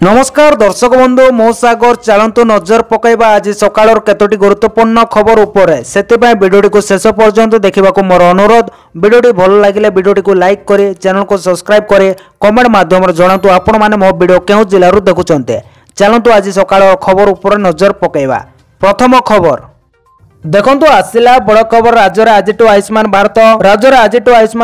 नमस्कार दर्शक बंधु मो सागर चलतु नजर पकईबा आज सकाळ केतोटी गुरुत्वपूर्ण खबर उपरे सेतिबाई वीडियोटी को शेष पर्यंत देखा मोर अनुरोध। वीडियोटी भल लगे वीडियोटी को लाइक करे, चैनल को सब्सक्राइब करे, कमेंट माध्यम जनातु आपण माने मो वीडियो केउ जिल्लारू देखुचंते। चलतु आज सकाळ खबर उपरे नजर पकईबा। प्रथम खबर देखंतु आसिला बड़ खबर। राज्य आयुष्मान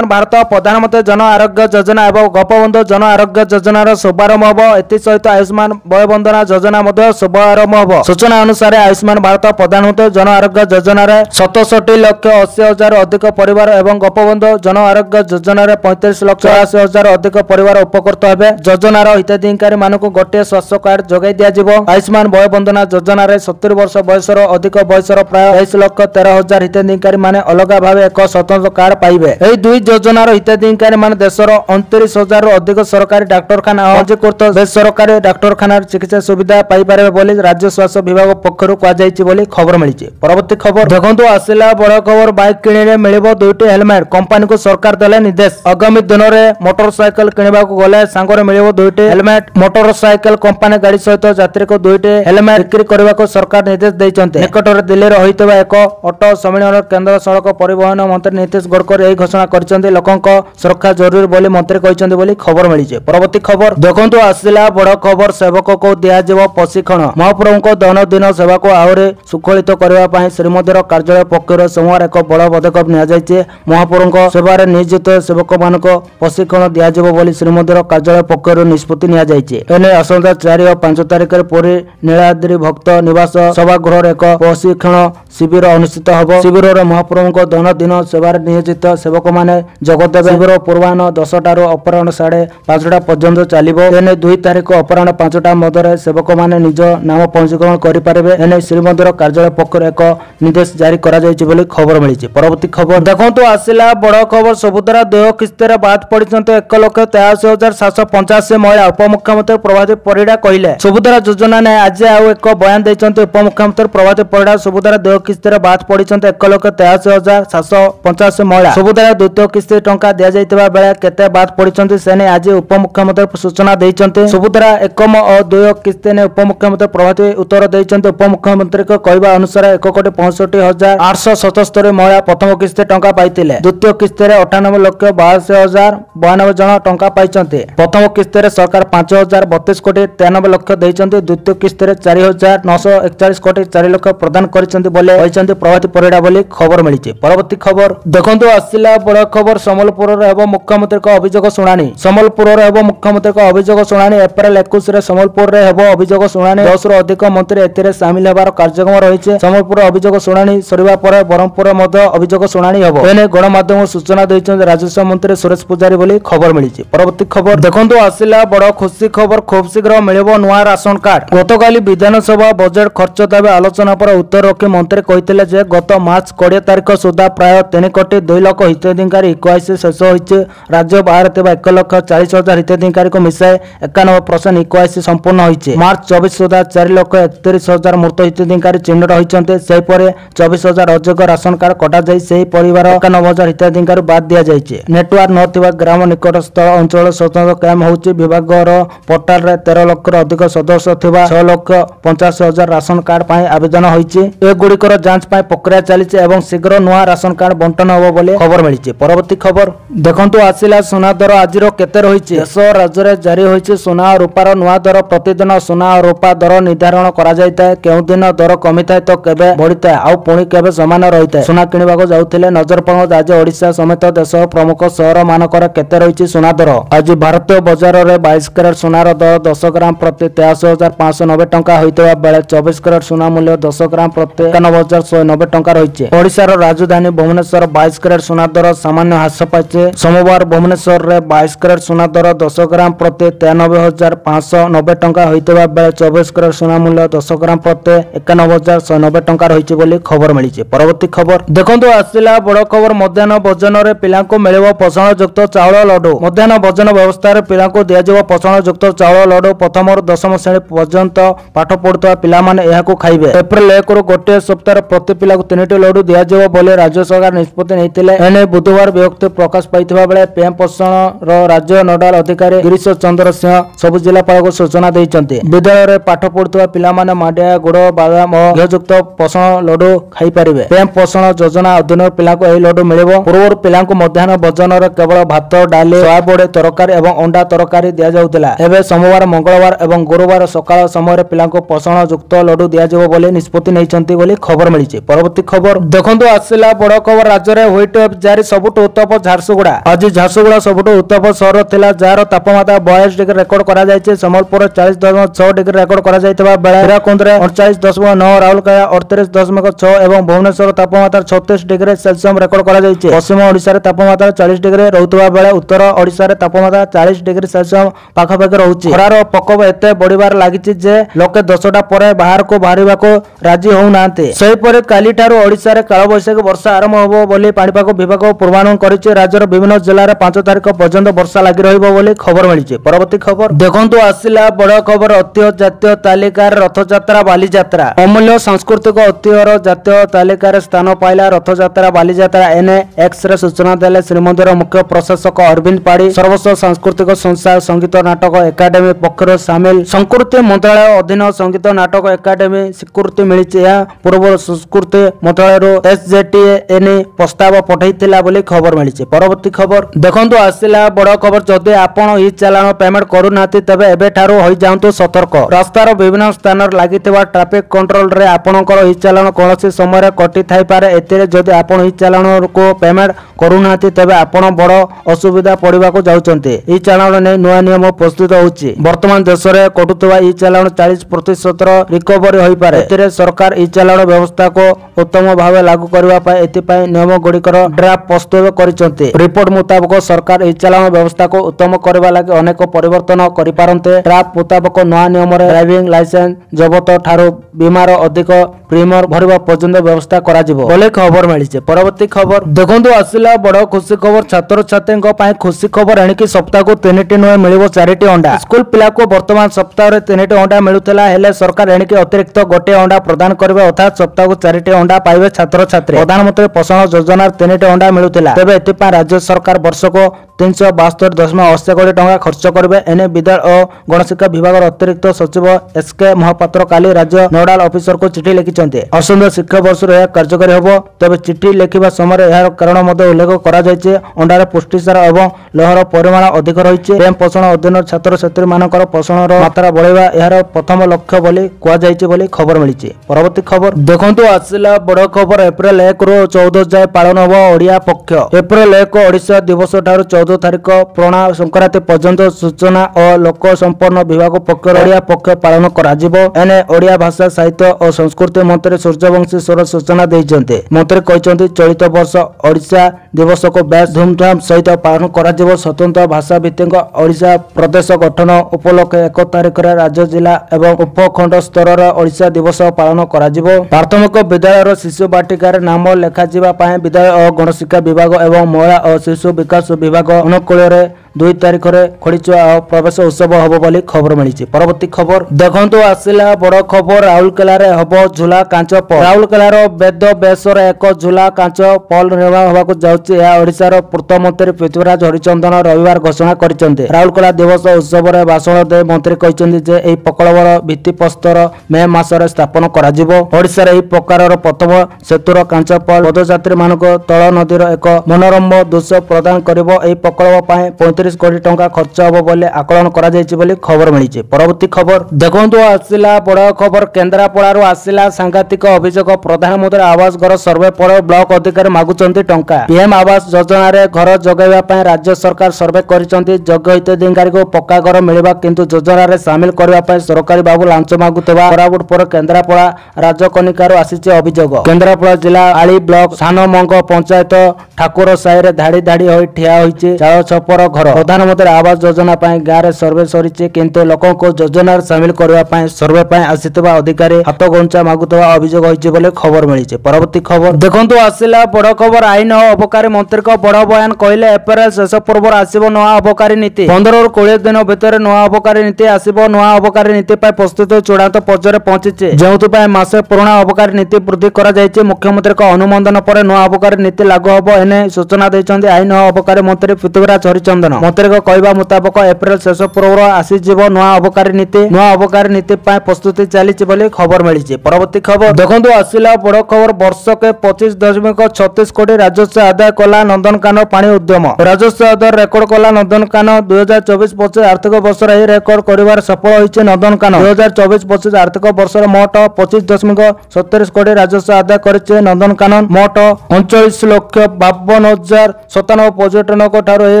भारत प्रधानमंत्री जन आरोग्य योजना एवं गोपबंधु जन आरोग्य योजनार शुभारंभ हम। एसहित आयुष्मान वयबंधना योजना शुभारंभ हम। सूचना अनुसार आयुष्मान भारत प्रधानमंत्री जन आरोग्य योजना 67,80,000 अधिक परिवार एवं गोपबंधु जन आरोग्य योजना 35,80,000 अधिक परिवार उपकृत हेबे। योजनार हिताधिकारी मानक गोटे स्वास्थ्य कार्ड जोगाई दिया। आयुष्मान वयबंधना योजना 70 वर्ष बयसर अधिक बयसर प्राय 23,13,000 हिताधिकारी माने अलग भाव एक स्वतंत्र कार्ड पाइबे। एही दुई योजनार हिताधिकारी माने देशर 29,000 अधिक सरकारी डाक्तरखाना पंजीकृत बेसरकारी डाक्तरखाना चिकित्सा सुविधा पाई पारे बोली राज्य स्वास्थ्य विभाग पक्षरु कहा जायछि बोली खबर मिलिछि। परवर्ती खबर देखंतु आसिला बड़ खबर। बाइक किणिले मिलिबो दुईटी हेलमेट, कंपनी को सरकार देले निर्देश। आगामी दिन में मोटरसाइकल किणवा को गले सांगरे मिलिबो दुईटी हेलमेट। मोटरसाइकल कंपनी गाड़ी सहित यात्री को दुईटी हेलमेट बिक्री करबा को सरकार निर्देश दैछन्ते। निकटरे दिल्ली रे होइतबा एक ऑटो सम्मेलन केंद्र सड़क परिवहन मंत्री नितिश गडकरी यही घोषणा करछन्ते। लोकंक सुरक्षा जरूरी बोली मंत्री कहछन्ते बोली खबर मिलिছে। परवर्ती खबर देखंतु आसिला बड़ खबर। सेवक को दिया जेव प्रशिक्षण। महाप्रभु दैनंदिन सेवा को आहुरी सुखलित करबा पई श्रीमंदिर कार्यालय पक्षर सोमवार एक बड़ पदक्षेप निया जायछि। महाप्रभु सेवारे नियोजित सेवक मानक प्रशिक्षण दिया जेव बोली श्रीमंदिर कार्यालय पक्षर निष्पत्ति निया जायछि। एने आसंता 4 और 5 तारिख रे पुरी नीलाद्री भक्त निवास सभागृह एक प्रशिक्षण शिविर अनुष्ठित हम। शिविर महाप्रभु दैनंदिन सेवार नियोजित सेवक मैंने जगदेव। शिविर पूर्वाह्न 10 टारू अपराह्न 5:30 पर्यंत चलिबो। एने 2 तारिख अपराह्न 5टा मध्य सेवक मैंने निज नाम पंजीकरण करेंगे। एने श्रीमंदिर कार्यालय पक्ष एक निर्देश जारी करा जायछि बोली खबर मिलिछि। परवर्ती खबर देखंतु आसिला बड़ खबर। सुभद्रा 2 किस्ती बाद पड़ते 1,83,785 महिला। उपमुख्यमंत्री प्रभाती परिड़ा कहले सुभद्रा योजना ने आज आउ एक बयान देइछन्ते। उपमुख्यमंत्री प्रभाती परिड़ा सुभद्रा 2 किस्ती बाद पड़ी 1,83,785 महिला। सुभद्रा द्वितीय किस्ती टंका दिया जाइतबा बेले केते बाद पड़ी सेने आज उपमुख्यमंत्री सूचना दैछन्ते। सुभद्रा 1 और 2 किस्ती ने उपमुख्यमंत्री प्रभाती उत्तर दैछन्ते। उपमुख्यमंत्री को कहवा अनुसार 1,65,877 महिला प्रथम किस्ती टंका पाइतिले। द्वितीय किस्ती रे 98,82,092 जन टंका पाइछन्ते। प्रथम किस्ती रे सरकार 5,032,93,00,000 दैछन्ते। द्वितीय किस्ती रे 4,941,04,00,000 प्रदान करिसन्ते बोले प्रभाती परिड़ा बोली खबर मिली। परवर्ती खबर देखंतु आसिला बड़ खबर। सम्बलपुर एवं मुख्यमंत्री का अभियोग शुणाणी। सम्बलपुर एवं मुख्यमंत्री का अभियोग शुणाणी एप्रिल 21 सम्बलपुर अभियोग शुणाणी 10 रु अधिक मंत्री एथिरे शामिल हेबार कार्यक्रम रही। सम्बलपुर अभियोग शुणाणी सरिबा परे ब्रह्मपुर अभियोग शुणाणी हेबो। एने गणमाध्यम सूचना दैछन्ते राजस्व मंत्री सुरेश पुजारी बोली खबर मिली। परवर्ती खबर देखंतु आसिला बड़ खुशी खबर। खूब शीघ्र मिलिबो नुआ राशन कार्ड। गतकाली विधानसभा बजेट खर्च दाबी आलोचना पर उत्तर रखी मंत्री कहते जे गत मार्च 20 तारिख सुधा प्राय 3,02,00,000 हिताधिकारी इक्वाइसी शेष होइछे। राज्य बाहर 1,40,000 हिताधिकारी को मिसाए 91% इक्वाइसी संपूर्ण होइछे। मार्च 24 सुधा 4,31,000 मृत हिताधिकारी चिन्हित होइछन्ते। सेहिपरि 24,000 अजोग राशन कार्ड कटा जाई सेही परिवार 91,000 हिताधिकारी बाद दिया जाइछे। नेटवर्क नथिबा ग्राम निकटस्थ अंचल स्वतंत्र कैम्प होउछे। विभागर पोर्टाल रे 13 लाख अधिक सदस्य थिबा 6,85,000 राशन कार्ड पाई आवेदन होइछे। ए गुडिकर जांच पाई प्रक्रिया चली एवं शीघ्र नुआ राशन कार्ड बंटन होबो बोले खबर मिली। परवर्ती खबर देखंतु आसिला सोना दर आज केते रहिछि। देश राज्य रे जारी होइछि सोना और रूपार नुआ दर। प्रतिदिन सोना और रूपा दर निर्धारण करा जायताय। केउ दिन दर कमिताय तो केबे बढ़िताय आउ पुणी केबे समान रहिताय। सोना किनिबा को जाउथिले नजर पड़ो आज ओडिशा समेत देश प्रमुख शहर मानकर केते रहिछि सोना दर। आज भारतीय बाजार रे 22 कैरेट सोनार दर 10 ग्राम प्रति 83,590 टंका होइतबा बेले 24 कैरेट सोना मूल्य 10 ग्राम प्रति 91,190 टंका रही। ओडिशार राजधानी भुवनेश्वर 22 कैरेट सोना दर सामान्य ह्रास पाइছে। सोमवार भुवनेश्वर रे 22 कैरेट सोना दर 10 ग्राम प्रति 93,590 टंका होइतबा बेले 24 कैरेट सोना मूल्य 10 ग्राम प्रति 91,190 टंका रही बोली खबर मिली। परवर्ती खबर देखंतु आसिला बड़ खबर। मध्याह्न भोजन रे पिलांको मिलिबो पोषण युक्त चाउल लड्डू। मध्याह्न भोजन व्यवस्था रे पिलांको दिया जेबो पोषण युक्त चाउल लड्डू। प्रथम और 10म श्रेणी पर्यंत पाठ पढुतबा पिला माने एहाको खाइबे। एप्रिल 1 रु गोटे सप्ताह अनुसार प्रति पिला को 3टी लड्डू दिया बोले राज्य सरकार निष्पत्ति नहीं। एने बुधवार विज्ञप्ति प्रकाश पाइथिबा बेले पीएम पोषण राज्य नोडाल अधिकारी गिरीश चंद्र सिंह सब जिलापाल को सूचना देइचंती। विद्यालय रे पाठ पढुवा पिला माने मांडिया गुड़ बादाम और घियुक्त पोषण लड्डू खाई परिबे। पीएम पोषण योजना अधीन पिला को एही लड्डू मिलिबो। पूर्व पिला को मध्याह्न भोजन रे केवल भात डाली सोयाबड़ी तरकारी एवं अंडा तरकारी दिया जाउतिला। एबे सोमवार मंगलवार एवं गुरुवार सकाळ समय पिला को पोषण युक्त लड्डू दिया जाबो बोली निष्पत्ति नैचंती बोली खबर मिलिछि। परवर्ती खबर देखंतु आसिला बड़ खबर। राज्य रे व्हीट वेव जारी सबुठु उत्तप झारसुगुड़ा। आज झारसुगुड़ा सबुठु उत्तप शहर थिला जार तापमात्रा 42 डिग्री रेकर्ड करा जायछि। सम्बलपुर 40.6 डिग्री रेकर्ड करा जायतबा बेला हिराकुंद रे 48.9, राउरकेला 38.6 एवं भुवनेश्वर तापमात्रा 36 डिग्री सेल्सियस रेकर्ड करा जायछि। पश्चिम ओडिसा रे तापमात्रा 40 डिग्री रहउतबा बेला उत्तर ओडिसा रे तापमात्रा 40 डिग्री सेल्सियस पाखापाखि रहउछि। खरार प्रकोप एते बढ़िबार लागिछि जे लोके 10टा परे बाहर को बाहरिबाको राजी होउ नांते। सेहि परे काली ठारू ओडिसा रे कालबैशाखी वर्षा आरंभ होबो बोली पाणीपाग विभाग पूर्वानुमान करिछि। राज्यर विभिन्न जिल्ला रे 5 तारिख पर्यंत वर्षा लागि रहिबो बोली खबर मिलिछि। परवर्ती खबर देखंतु आसिला बड़ खबर। ऐतिह्य जातीय तालिकार रथयात्रा बालीयात्रा। अमूल्य सांस्कृतिक ऐतिह्यर जातीय तालिकार स्थान पाइला रथयात्रा बालीयात्रा। एने एक्स रे सूचना देले श्रीमंदिर मुख्य प्रशासक अरविंद पाड़ी। सर्वस्व सांस्कृतिक संस्था संगीत नाटक एकाडेमी पक्षर सामिल संस्कृति मंत्रालय अधीन संगीत नाटक एकाडेमी स्वीकृति मिलिछि। पूर्व संस्कृति मंत्रालय एसजेटीए एने प्रस्ताव पठाइथिला बोली खबर मिलिछि। परवर्ती खबर देखंतु आसिला बड़ खबर। जदि आपण ई चालान पेमेंट करू नाथि तबे एबे ठारू होई जांतु सतर्क। रास्तार विभिन्न स्थान लागिथिबा ट्रैफिक कंट्रोल रे आपणकर ई चालान कोनोसी समय कटि थाई पारे। एतिरे जदि आपण ई चालान को पेमेंट करू नाथि तबे आपण बड़ असुविधा पड़िबा को जाउचंती। ई चालान नै नया नियम प्रस्तुत होउछि। वर्तमान देश रे कटुतबा ई चालान 40% रिकवरी होई पारे। एतिरे सरकार ई चालान व्यवस्था को उत्तम भावे लागू करबा पाए एतिपाई नियम गुड़िकर ड्राफ्ट प्रस्तुत करिसंती। रिपोर्ट मुताबिक सरकार ई चालान व्यवस्था को उत्तम करबा लागि अनेक परिवर्तन करि पारंते। ड्राफ्ट मुताबिक नया नियम रे ड्राइविंग लाइसेंस जबत ठारू बीमार अधिक प्रीमियम भरिबा पर्यंत व्यवस्था करा जिवो बोले खबर मिलिছে। परवर्ती खबर देखंतु आसिला बड़ खुशी खबर। छात्र छात्रीଙ୍କ ପାଇଁ खुशी खबर एणिकी सप्ताह को 3टी नुए मिलिबो 4टी अंडा। स्कूल पिला को वर्तमान सप्ताह रे 3टी अंडा मिलुतला हेले सरकार एणिकी अतिरिक्त गोटे अंडा प्रदान करबे अर्थात सप्ताह को 4टी अंडा पाइबे छात्र छात्री। प्रधानमंत्री पोषण योजना 3टी अंडा मिलुतला। तेबे एतिपा राज्य सरकार वर्ष को 372.80 कोटी टंका खर्च करबे। एने विद्यालय और गणशिक्षा विभाग अतिरिक्त सचिव एसके महापात्र काली राज्य नोडाल ऑफिसर को चिठी लिखिचंते। आसंदा शिक्षा वर्ष रे कार्यकारी होबो। तबे चिठी लिखिबा समय यार कारण मध्ये उल्लेख करा जायछि। अंडार पुष्टिसार एवं लहर परिमाण अधिक रहिछि। पीएम पोषण अधीन छात्र छात्री मानकर पोषणर मात्रा बढ़ाइबा यार प्रथम लक्ष्य बोली कुआ जायछि बोली खबर मिलिछि। परवर्ती खबर देखंतु आसिला बड़ खबर। एप्रिल 1 रो 14 जाय पालन होबो ओडिया पक्ष। एप्रिल 1 ओडिशा दिवस ठारू 14 तारिख प्रणा संक्रांति पर्यंत सूचना और लोक संपन्न विभाग पक्ष ओडिया पक्ष पालन करा जिवो। एने ओडिया भाषा साहित्य और संस्कृति मंत्री सूर्यवंशी स्वर सूचना देइचंते। मंत्री कहिसंती चलित वर्ष ओडिशा दिवस को बेस धूमधाम सहित पालन करा जिवो। स्वतंत्र भाषा भित्तिक ओडिशा प्रदेश गठन उपलक्षे 1 तारिख रे राज्य जिला एवं उपखंड स्तर रे ओडिशा दिवस पालन करा जिवो। प्राथमिक विद्यालय शिशु बाटिका रे नाम लेखा जिबा पाए विद्यालय और गणशिक्षा विभाग एवं महिला और शिशु विकास विभाग अनुकूल रे 2 तारिख रे खड़ीचुआ प्रवेश उत्सव हबो बोली खबर मिलिछि। परवर्ती खबर देखंतु आसिला बड़ खबर। राउरकेला रे हबो झूला कांच पल। राउरकेला रो वेद बेसर एक झूला कांच पल निर्माण होबाकु जाउछि। या ओडिसा रो पूर्त मंत्री पृथ्वीराज हरिचंदन रविवार घोषणा करिसंते। राउरकेला दिवस उत्सव रे भाषण दे मंत्री कहिसंती जे एही प्रकल्पर भित्तिप्रस्तर मे मास रे स्थापन करा जिवो। ओडिसा रे एही प्रकारर प्रथम सेतुर कांच पल पदयात्री मानक तळ नदीर एक मनोरम दृश्य प्रदान करिवो। एही प्रकल्प पाए 35 कोटी टंका खर्च होबो बोले आकलन करा जायछि बोली खबर मिलिछि। परवर्ती खबर देखंतु आसिला बड़ खबर। केन्द्रापड़ा रो आसिला सांघातिक अभियोग। प्रधानमंत्री आवास घर सर्वे पर ब्लॉक अधिकारी मागुचंती टंका। पीएम आवास योजना रे घर जगाइबा पय राज्य सरकार सर्वे करिसंती। योग्य हिताधिकारी को पक्का घर मिलिबा किंतु योजना रे शामिल करबा पय सरकारी बाबू लांच मागुतबा कोरापुट पर केन्द्रापड़ा राजकनिकार आसीछि अभियोग। केन्द्रापड़ा जिला आली ब्लॉक सानमंग पंचायत ठाकुर साहि रे धाड़ी धाड़ी होई ठिया होईछि चाଳ छपर घर। प्रधानमंत्री आवास योजना गाँव में सर्वे सरी किंतु लोकों को योजना सामिल करने सर्वे आसीथिबा अधिकारी हाथ गंचा मागुवा अभियोग होइछि खबर मिली। परवर्ती खबर देखंतु आसिला बड़ खबर आईन और अबकारी मंत्री बड़ बयान कहले एप्रिल शेष पूर्व आसब नुआ अबकारी नीति 15 ରୁ 20 दिन भितर नुआ अबकारी नीति आसब। नुआ अबकारी नीति प्रस्तुति चूड़ांत पर्यायर पहुंची जो मासे पुराणा अबकारी नीति वृद्धि करा जायछि। मुख्यमंत्री अनुमोदन पर नुआ अबकारी नीति लागू होब एने सूचना दैछन्ति आईन और अबकारी मंत्री पृथ्वीराज हरिचंदन। मंत्री कहवा मुताबक एप्रिल शेष पूर्व आसीजिब नुआ अबकारी नीति। नुआ अबकारी नीति प्रस्तुति चली खबर मिली। परवर्ती खबर देखंतु आसिला बड़ खबर वर्षके 25.36 कोटी राजस्व आदाय कला नंदनकानन पानी उद्यम। राजस्व आदाय रेकर्ड कला नंदनकानन 2024-25 आर्थिक वर्ष रेकर्ड कर सफल होइछे। नंदनकानन 2024-25 आर्थिक वर्ष मोट 25.37 कोटी राजस्व आदाय करिछे। नंदनकानन मोट 39,52,097 पर्यटक ठारू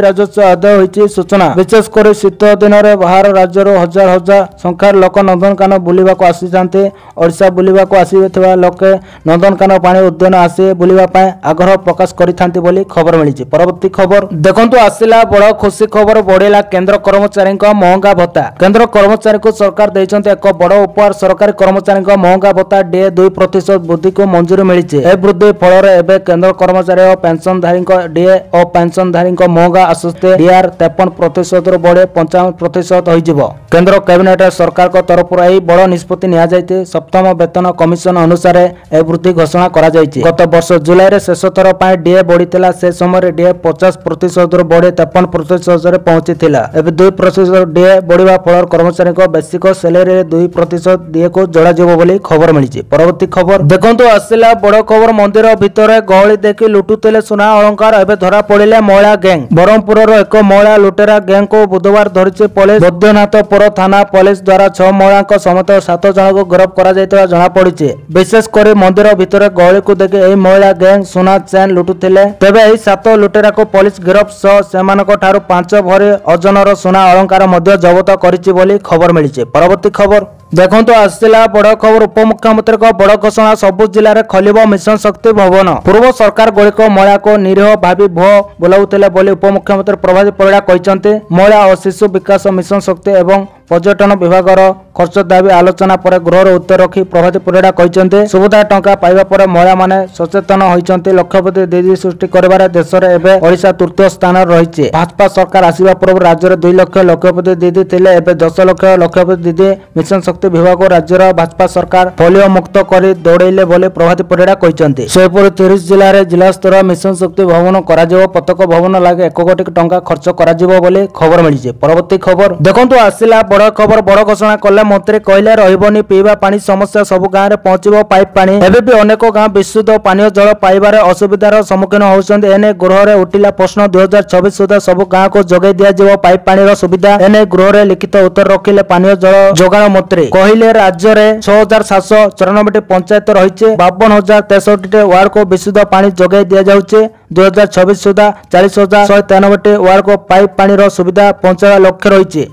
राजस्व आदाय होइछे। सूचना विशेषकर शीत दिन में बाहर राज्य हजार हजार संख्यार लोक नंदनकानन बुलिबा को आसीजांते। ओडिशा बुलिबा को आसीथिबा लोके नंदनकानन पानी उद्यान आसी बुलिबा पाए आग्रह प्रकाश करिथांती बोली खबर मिली। परवर्ती खबर देखंतु आसिला बड़ खुशी खबर बढ़िला केंद्र कर्मचारी महंगा भत्ता। केंद्र कर्मचारी को सरकार देइछन्ते एक बड़ उपहार। सरकारी कर्मचारी महंगा भत्ता डे 2% वृद्धि को मंजूरी मिली। ए वृद्धि फल एवं केंद्र कर्मचारी और पेंशनधारी डे और पेंशनधारी महंगा आश्वस्ति डीआर 53% रू बढ़े 55% होइजिबो। केंद्र कैबिनेट सरकार तरफ बड़ निष्पत्ति निया जायते। सप्तम वेतन कमिशन अनुसार ए वृद्धि घोषणा करा जायछि। गत वर्ष जुलाई रे शेष थर पाए डीए बढ़ीथिला। से समय डीए 50% रू बढ़े 53% रे पहुंचीथिला। एबे 2% डीए बढ़िबा फल कर्मचारी को बेसिक सैलरी रे 2% डीए को जोड़ा जिवो बोली खबर मिली। परवर्ती खबर देखंतु आसिला बड़ खबर मंदिर भितर गहली देखि लुटुतेले सुना अलंकार एबे धरा पड़िले महिला गैंग। बरहमपुर एक महिला लुटेरा गैंग को बुधवार धरिছে पुलिस। बैद्यनाथपुर थाना पुलिस द्वारा 6 महिला समेत 7 जन को गिरफ्त करा जायतिबा जणा पड़िছে। विशेषकर मंदिर भितर गहली को देखि एही महिला गैंग सोना चैन लुटुथिले। तेबे एही 7 लुटेरा को पुलिस गिरफ्त सह सेमानक ठारू 5 भरी ओजनर सोना अलंकार मध्य जब्त करिछि बोली खबर मिलिছে। परवर्ती खबर देखंतु आसिला बड़ खबर उपमुख्यमंत्री बड़ घोषणा। सबु जिले में खोलिब मिशन शक्ति भवन। पूर्व सरकार गुड़िक महिला को निरीह भावी भुआ बुलाउथिले बोली उपमुख्यमंत्री प्रभात परिड़ा कहते। महिला और शिशु विकास मिशन शक्ति एवं पर्यटन विभाग खर्च दाबी आलोचना पर गृह उत्तर रखी प्रभात परिड़ा कहते सुविधा टंका पाइबा पर महिला माने सचेतन होइछन्ति। लक्षपति दीदी सृष्टि करबारे देश में एवं ओडिशा तृतीय स्थान रही। भाजपा सरकार आसिबा पूर्व राज्य में 2 लाख लक्षपति दीदी थिले। एवं 10 लाख लक्षपति दीदी मिशन शक्ति विभाग राज्य भाजपा सरकार पोलियो मुक्त कर दौड़े बोले प्रभात परिड़ा कहते। सेहीपरि 30 जिले में जिला स्तर मिशन शक्ति भवन कर प्रत्येक भवन लगे 1 कोटी टंका खर्च कर खबर मिली। परवर्ती खबर देखंतु आसिला बड़ खबर बड़ घोषणा कले मंत्री कहले रहिबनी पीवा पानी समस्या सब गाँव में पहुंचब पाइप पानी। एबे भी अनेक गाँव विशुद्ध पानीय जल पाइबार असुविधार सम्मुखीन होउछन्ति। एने गृह में उठिला प्रश्न 2024 सुधा सब गाँव को जोगाई दिया पाइप पानी सुविधा। एने गृह में लिखित उत्तर रखिले पानीय जल जोगाण मंत्री। कहले राज्य में 6794 पंचायत रही। 52,063 वार्ड को विशुद्ध पानी जोगाई दि जाउछे। 2026 सुधा 40,193 वार्ड को पाइप पानी सुविधा पहुंचावा लक्ष्य रही।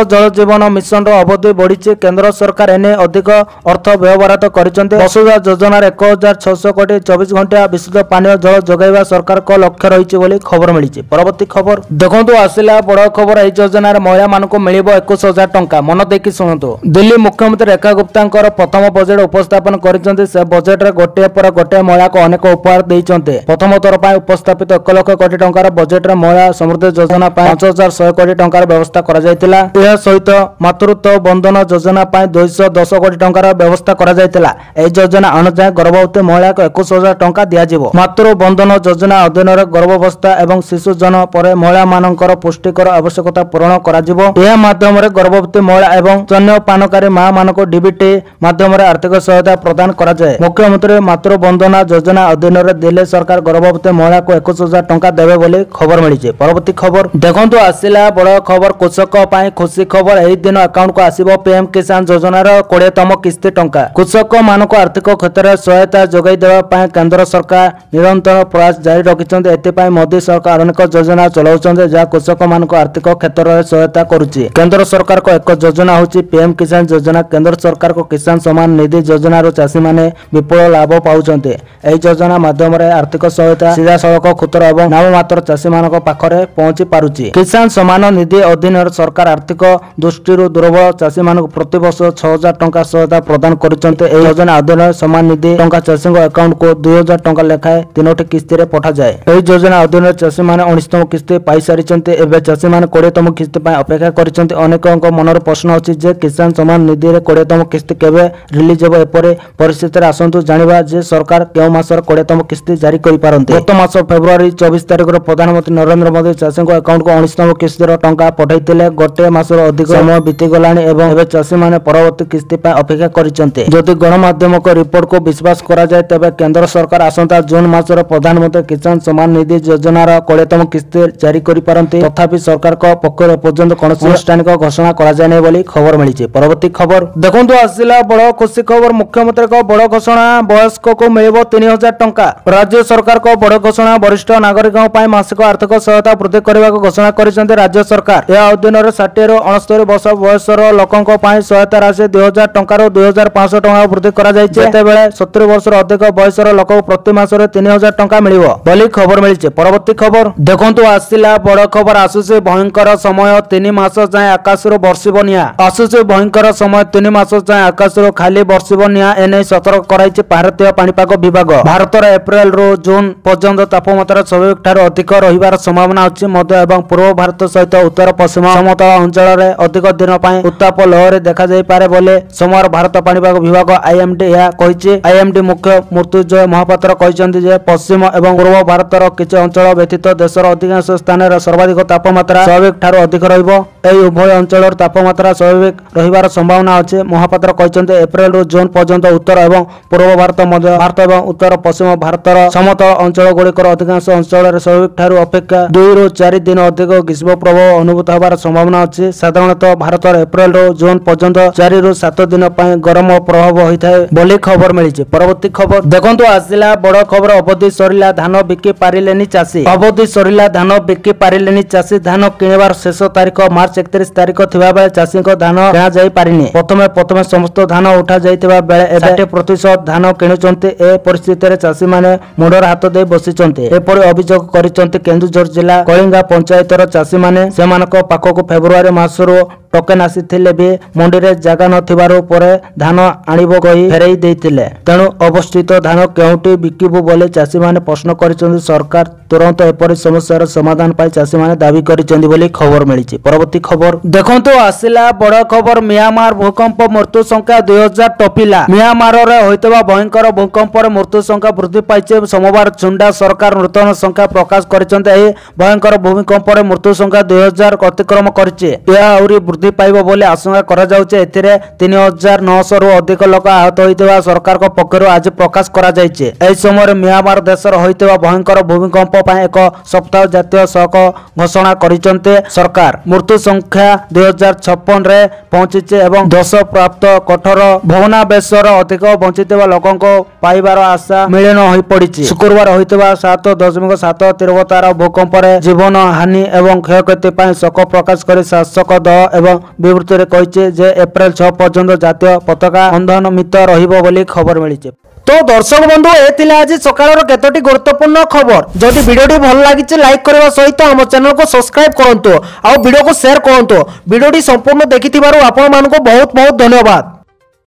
जल जीवन मिशन अवधि बढ़ी। केंद्र सरकार एने अधिक अर्थ व्यवहार करिसेंते। वसुधा योजना 1,600 कोटी 24 घंटा विशुद्ध पानीय जल जोगाइबा सरकार को लक्ष्य रही बोली खबर मिली। परवर्ती खबर देखंतु आसिला बड़ खबर। एही योजना महिला मानकु मिलिबो 21,000 टंका। मन देखि सुनतु। दिल्ली मुख्यमंत्री रेखा गुप्ता प्रथम बजेट उपस्थापन करिसेंते। से बजेट रे गोटे पर गोटे महिला को अनेक उपहार देइसेंते। प्रथम थर पय उपस्थापित 1 लाख कोटी टंकार बजेट रे महिला समृद्धि योजना 5,100 कोटी टंकार व्यवस्था करा जायतिला। यह सहित मातृत्व बंधन योजना 210 कोटी टंकार व्यवस्था करा जायतिला। एही योजना अनुसार गर्भवती महिला को 21,000 टंका दिया जिवो। मातृ बंधन योजना अधीन रे गर्भावस्था एवं शिशु जन्म पर महिला मानकर पुष्टिकर आवश्यकता पूर्ण करा जिवो। यह माध्यम रे गर्भवती महिला एवं स्तन्यपानकारी मां मानक डीबीटी माध्यम रे आर्थिक सहायता प्रदान करा जाय। मुख्यमंत्री मातृ बंधना योजना अधीन रे दिल्ली सरकार गर्भवती महिला को 21,000 टंका देबे बोली खबर मिली। परवर्ती खबर देखंतु आसिला बड़ खबर। कृषक पाई खुशी खबर। ଏହି ଦିନ ଆକାଉଣ୍ଟ को आसिबो पीएम किसान योजनार 20तम किस्ती टंका। कृषक मानक आर्थिक क्षेत्र में सहायता जोगाई देवा पई केंद्र सरकार निरंतर प्रयास जारी रखिछन्ते। एते मोदी सरकार अनेक योजना चलाउछन्ते जहाँ कृषक मानक आर्थिक क्षेत्र में सहायता करुछि। केंद्र सरकार को एक योजना होछि पीएम किसान योजना। केंद्र सरकार को किसान सम्मान निधि योजना रो चाषी माने विपुल लाभ पाउछन्ते। एही योजना माध्यम रे आर्थिक सहायता सीधा सड़क क्षुद्र एवं नाममात्र चाषी मानक पाखरे पहुंची पारुछि। किसान सम्मान निधि अधीन सरकार आर्थिक दृष्टि दुर्बल चाषी मानक प्रति वर्ष 6000 टंका सहायता प्रदान करिसन्ते। एही योजना अधीन सम्मान निधि टंका चाषी अकाउंट को 2000 टंका लेखाए 3टी किस्ती रे पठा जाए। एही योजना अधीन चाषी माने 19तम किस्ती पाई सारिसन्ते। एबे चाषी माने 20तम किस्ती पई अपेक्षा करिसन्ते। अनेकଙ୍କ मनर प्रश्न अछि जे किसान सम्मान निधि रे 20तम किस्ती केबे रिलीज हेबो। एपरे परिस्थिति रे आसंतु जानिबा जे सरकार केउ मासर 20तम किस्ती जारी करि पारन्ते। गत मास फेब्रुआरी 24 तारिख रे प्रधानमंत्री नरेंद्र मोदी चाषी अकाउंट को 19तम किस्ती रो टंका पठाइतिले। गोटे मासर अधिक समय बीती गलानी एवं एबे चाषी माने परवर्ती किस्ती पई अपेक्षा करिसन्ते। जदि गणमाध्यम को रिपोर्ट को विश्वास करा जाय तबे केंद्र सरकार आसंता जून मासर प्रधानमंत्री किसान सम्मान निधि योजनार 20तम किस्ती जारी करि पारन्ते। तथापि सरकार को पक्ष पर्यंत कौनसी अनुष्ठानिक घोषणा करा जाय नै बोली खबर मिलिছে। परवर्ती खबर देखंतु आसिला बड़ खुशी खबर। मुख्यमंत्री को बड़ घोषणा वयस्क को मिलिबो 3000 टंका। राज्य सरकार को बड़ घोषणा वरिष्ठ नागरिकों पई मासिक आर्थिक सहायता वृद्धि करबा को घोषणा करिसन्ते राज्य सरकार। या अधीन रे 60 रो 69 वर्ष बयसर लोकंक पई सहायता राशि 2000 टंका रो 2500 टंका वृद्धि करा जाय। जेते बेले 70 वर्ष रो अधिक बयसर लोक प्रति मास रे 3000 टंका मिलिबो बोली खबर मिलिছে। परवर्ती खबर देखंतु आसिला बड़ खबर। आसुसे भयंकर समय 3 मास जाय आकाश रो बर्षिबो निया। आसुसे भयंकर समय 3 मास जाय आकाश रो खाली बर्षिबो निया। एने सतर्क कराइছে भारतीय पाणीपाग विभाग। भारत रो एप्रिल रो जून पर्यंत तापमात्रा स्वाभाविक ठारो अधिक रहिबार संभावना अछि। मध्य एवं पूर्व भारत सहित उत्तर पश्चिम समतल अंचल रे अधिक दिन पई उत्ताप लहर देखा जाय पारे बोले सोमवार भारत पाणीपाग विभाग आईएमडी या कहिছে। आईएमडी मुख्य मृत्युंजय महापात्र कहिसंती जे पश्चिम एवं पूर्व भारत रो किछि अंचल व्यतीत देशर अधिकांश स्थान रे सर्वाधिक तापमात्रा स्वाभाविक ठारो अधिक रहिबो। एही उभय अंचल तापमात्रा स्वाभाविक रहिबार संभावना अछि। महापात्र कहिसंती एप्रिल रो जून पर्यंत उत्तर एवं पूर्व भारत मध्य भारत एवं उत्तर पश्चिम भारतर समतल अंचल गुड़िकर अधिकांश अंचल रे स्वाभाविक ठारो अपेक्षा 2 ରୁ 4 दिन अधिक ग्रीष्म प्रभाव अनुभूत होबार संभावना अछि। साधारणतः भारत एप्रिल रो जून पर्यंत 4 ରୁ 7 दिन पई गरम प्रभाव होइथाय बोली खबर मिलिছে। परवर्ती खबर देखंतु आसिला बड़ खबर। अवधि सरिला धान बिकी पारिलेनी चाषी। अवधि सरिला धान बिकी पारिलेनी चाषी। धान किणवार शेष तारीख मार्च 31 तारीख थिबा बेले चाषी को धान किणा जाई पारिनी। प्रथमे समस्त धान उठा जाइतिबा बेले 60% धान किणुचंते। ए परिस्थिति रे चाषी माने मुंडर हाथ दे बसिचंते। एपरि अभियोग करिचंते केन्दुझर जिला कलिंगा पंचायतर चाषी माने। सेमानक पाखको फेब्रुआरी मासरो टोकन आसीथिले भी मंडी रे जागा नथिबारो परे धान आनिबो कहि फेरई देइथिले। तेणु अवस्थित धान केउटी बिकिबो बोले चाषी माने प्रश्न करिचंती। सरकार तुरंत एपरि समस्यार समाधान पाई चाषी माने दाबी करिचंती बोली खबर मिलिছে। परवर्ती खबर देखंतु आसिला बड़ खबर। म्यांमार भूकंप मृत्यु संख्या 2000 टपिला। म्यांमार रे होइतबा भयंकर भूकंप रे मृत्यु संख्या वृद्धि पाइছে। सोमवार चुंडा सरकार नूतन संख्या प्रकाश करिचंती। एही भयंकर भूकंप रे मृत्यु संख्या 2000 अतिक्रम करिছে। या आउरी वृद्धि पाइबो बोले आशंका करा जाउचे। एथिरे 3900 रु अधिक लोक आहत होइतबा सरकार को पक्षरु आज प्रकाश करा जायचे। एही समय म्यांमार देशर होइतबा भयंकर भूकंप पय एक सप्ताह जातीय शोक घोषणा करिचंते सरकार। मृत्यु संख्या 2056 रे पहुंचीचे एवं दोष प्राप्त कठोर भवनावेशर अधिक बंचितबा लोकंको पाइबार आशा मिलन होई पड़िछि। शुक्रवार होइतबा 7.7 तीव्रतार भूकंप रे जीवन हानि एवं क्षयक्षति पय शोक प्रकाश करि शासक दल एवं विवृत्ति रे कहिছে जे एप्रिल 6 पर्यंत जातीय पताका बंधनमित रहिबो बोली खबर मिलिছে। तो दर्शक बंधु ए आज सकाळर केतोटी गुरुत्वपूर्ण खबर। जदि वीडियोटी भल लागिছে लाइक करबा सहित हम चैनल को सब्सक्राइब करंतु आ वीडियो को शेयर करंतु। वीडियोटी संपूर्ण देखिथिबारु आपण मानको बहुत बहुत धन्यवाद।